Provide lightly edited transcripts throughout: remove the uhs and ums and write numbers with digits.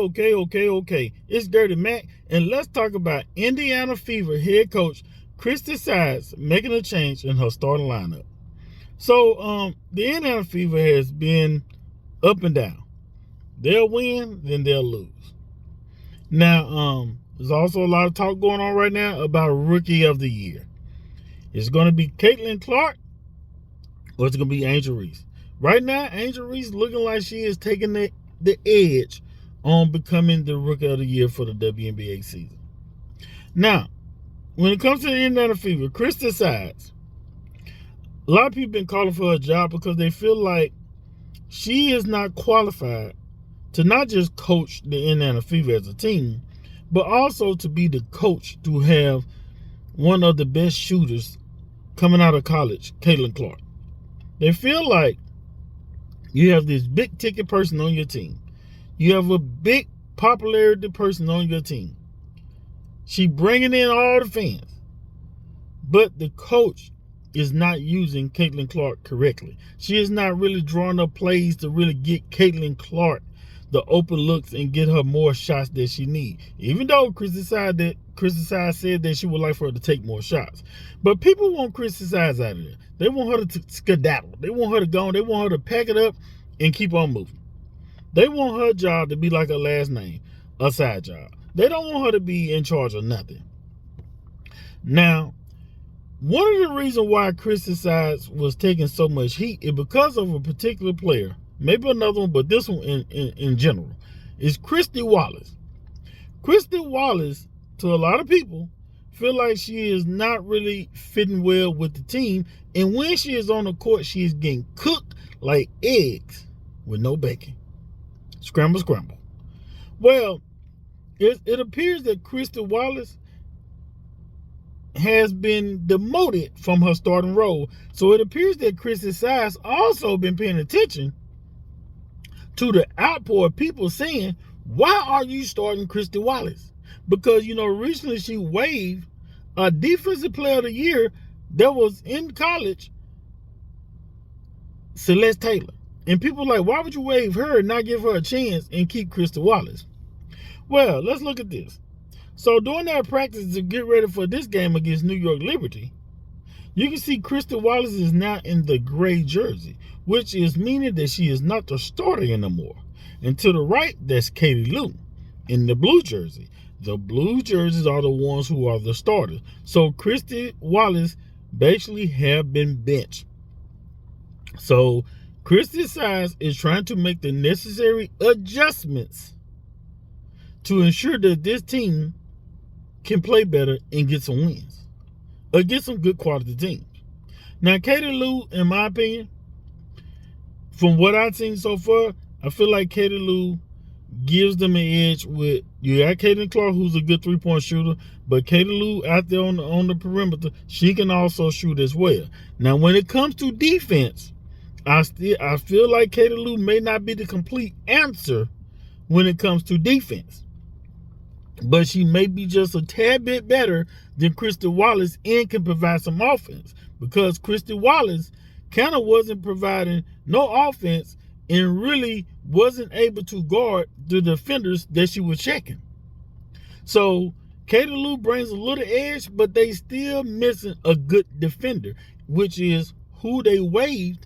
Okay. It's Dirty Mac, and let's talk about Indiana Fever head coach Christie making a change in her starting lineup. So, the Indiana Fever has been up and down. They'll win, then they'll lose. Now, there's also a lot of talk going on right now about Rookie of the Year. It's going to be Caitlin Clark, or it's going to be Angel Reese. Right now, Angel Reese looking like she is taking the edge on becoming the Rookie of the Year for the WNBA season. Now, when it comes to the Indiana Fever, Christie decides. A lot of people been calling for her job because they feel like she is not qualified to not just coach the Indiana Fever as a team, but also to be the coach to have one of the best shooters coming out of college, Caitlin Clark. They feel like you have this big ticket person on your team. You have a big popularity person on your team. She bringing in all the fans. But the coach is not using Caitlin Clark correctly. She is not really drawing up plays to really get Caitlin Clark the open looks and get her more shots that she needs. Even though Christie said that she would like for her to take more shots. But people want Christie out of there. They want her to skedaddle. They want her to go. They want her to pack it up and keep on moving. They want her job to be like her last name, a side job. They don't want her to be in charge of nothing. Now, one of the reasons why Christie was taking so much heat is because of a particular player. Maybe another one, but this one in general is Christy Wallace. Christy Wallace, to a lot of people, feel like she is not really fitting well with the team. And when she is on the court, she is getting cooked like eggs with no bacon. Scramble. Well, it appears that Christy Wallace has been demoted from her starting role. So it appears that Christie also been paying attention to the outpour of people saying, why are you starting Christy Wallace? Because, recently she waived a defensive player of the year that was in college, Celeste Taylor. And people are like, why would you waive her and not give her a chance and keep Christy Wallace? Well, let's look at this. So during that practice to get ready for this game against New York Liberty, you can see Christy Wallace is now in the gray jersey, which is meaning that she is not the starter anymore. And to the right, that's Katie Lou in the blue jersey. The blue jerseys are the ones who are the starters. So Christy Wallace basically have been benched. So Christie is trying to make the necessary adjustments to ensure that this team can play better and get some wins. Or get some good quality teams. Now, Katie Lou, in my opinion, from what I've seen so far, I feel like Katie Lou gives them an edge with, you got Caitlin Clark, who's a good three-point shooter, but Katie Lou out there on the perimeter, she can also shoot as well. Now, when it comes to defense, I feel like Katie Lou may not be the complete answer when it comes to defense. But she may be just a tad bit better than Christy Wallace and can provide some offense. Because Christy Wallace kind of wasn't providing no offense and really wasn't able to guard the defenders that she was checking. So Katie Lou brings a little edge, but they still missing a good defender, which is who they waived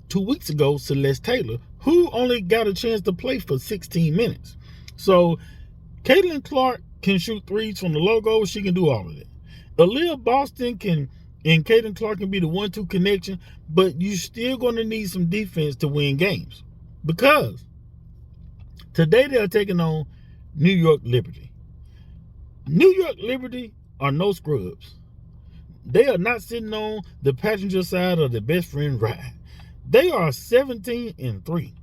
2 weeks ago, Celeste Taylor, who only got a chance to play for 16 minutes. So Caitlin Clark can shoot threes from the logo. She can do all of it. Aaliyah Boston and Caitlin Clark can be the 1-2 connection, but you're still going to need some defense to win games. Because today they are taking on New York Liberty. New York Liberty are no scrubs. They are not sitting on the passenger side of the best friend ride. They are 17-3.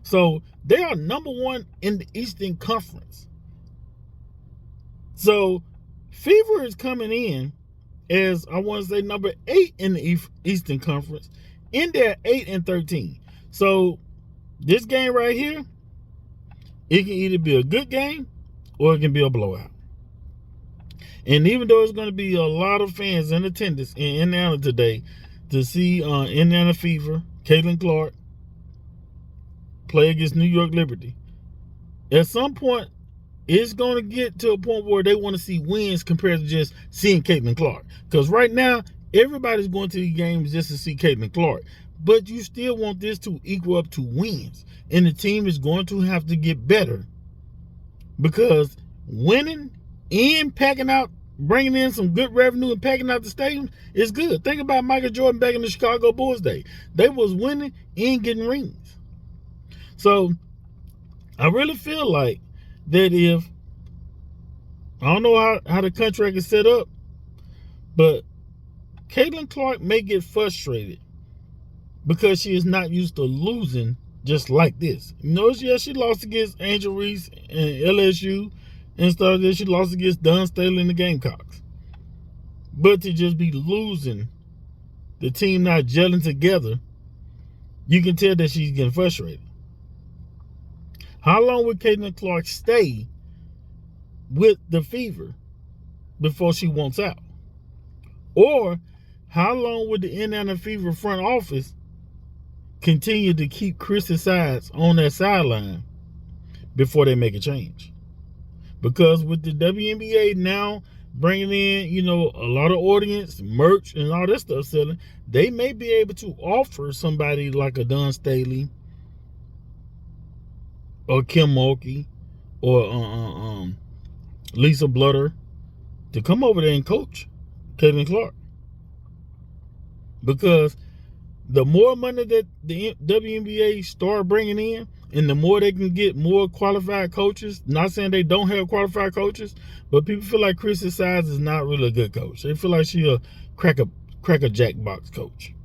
So they are number one in the Eastern Conference. So Fever is coming in as, I want to say, number 8 in the Eastern Conference. In there, 8-13. So this game right here, it can either be a good game or it can be a blowout. And even though it's going to be a lot of fans in attendance in Indiana today to see Indiana Fever, Caitlin Clark, play against New York Liberty, At some point, it's going to get to a point where they want to see wins compared to just seeing Caitlin Clark. Because right now, everybody's going to these games just to see Caitlin Clark. But you still want this to equal up to wins. And the team is going to have to get better. Because winning and packing out, bringing in some good revenue and packing out the stadium is good. Think about Michael Jordan back in the Chicago Bulls day. They was winning and getting rings. So I really feel like that if, I don't know how the contract is set up, but Caitlin Clark may get frustrated because she is not used to losing just like this. You know, yeah, she lost against Angel Reese and LSU and stuff. That she lost against Don Staley and the Gamecocks. But to just be losing, the team not gelling together, you can tell that she's getting frustrated. How long would Caitlin Clark stay with the Fever before she wants out? Or how long would the Indiana Fever front office continue to keep Christie sides on that sideline before they make a change? Because with the WNBA now bringing in, you know, a lot of audience, merch, and all that stuff selling, they may be able to offer somebody like a Don Staley or Kim Mulkey or Lisa Blutter to come over there and coach Caitlin Clark. Because the more money that the WNBA start bringing in, and the more they can get more qualified coaches, not saying they don't have qualified coaches, but people feel like Christie Sides is not really a good coach. They feel like she's a cracker jack box coach.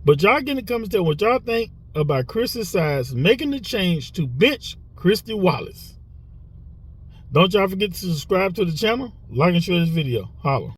But y'all get in the comments, tell what y'all think about Christie Sides making the change to bench Christy Wallace. Don't y'all forget to subscribe to the channel, like and share this video. Holla.